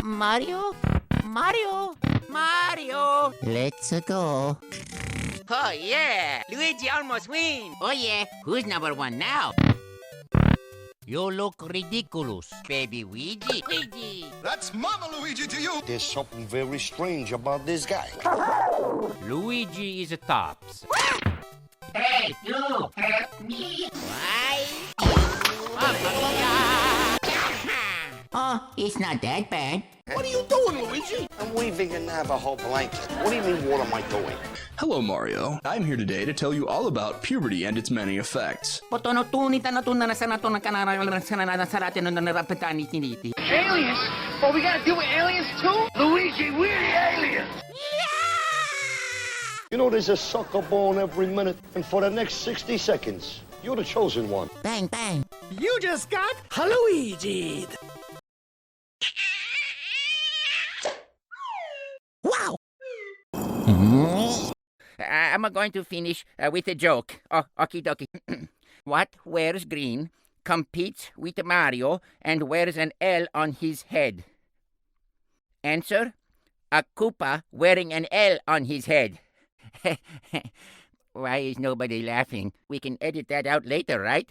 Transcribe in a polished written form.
Mario? Mario? Mario! Let's go. Oh, yeah! Luigi almost win! Oh, yeah! Who's number one now? You look ridiculous, baby Luigi. Luigi! That's Mama Luigi to you. There's something very strange about this guy. Luigi is a tops. Hey, you! Help me! Why? Oh, it's not that bad. What are you doing, Luigi? I'm weaving a Navajo blanket. What do you mean, what am I doing? Hello, Mario. I'm here today to tell you all about puberty and its many effects. Aliens? Oh, we gotta deal with aliens too? Luigi, we're the aliens! You know, there's a sucker born every minute, and for the next 60 seconds, you're the chosen one. Bang, bang. You just got Luigi. Wow. I'm going to finish with a joke. Oh, okie dokie. What wears green, competes with Mario, and wears an L on his head? Answer: a Koopa wearing an L on his head. Why is nobody laughing? We can edit that out later, right?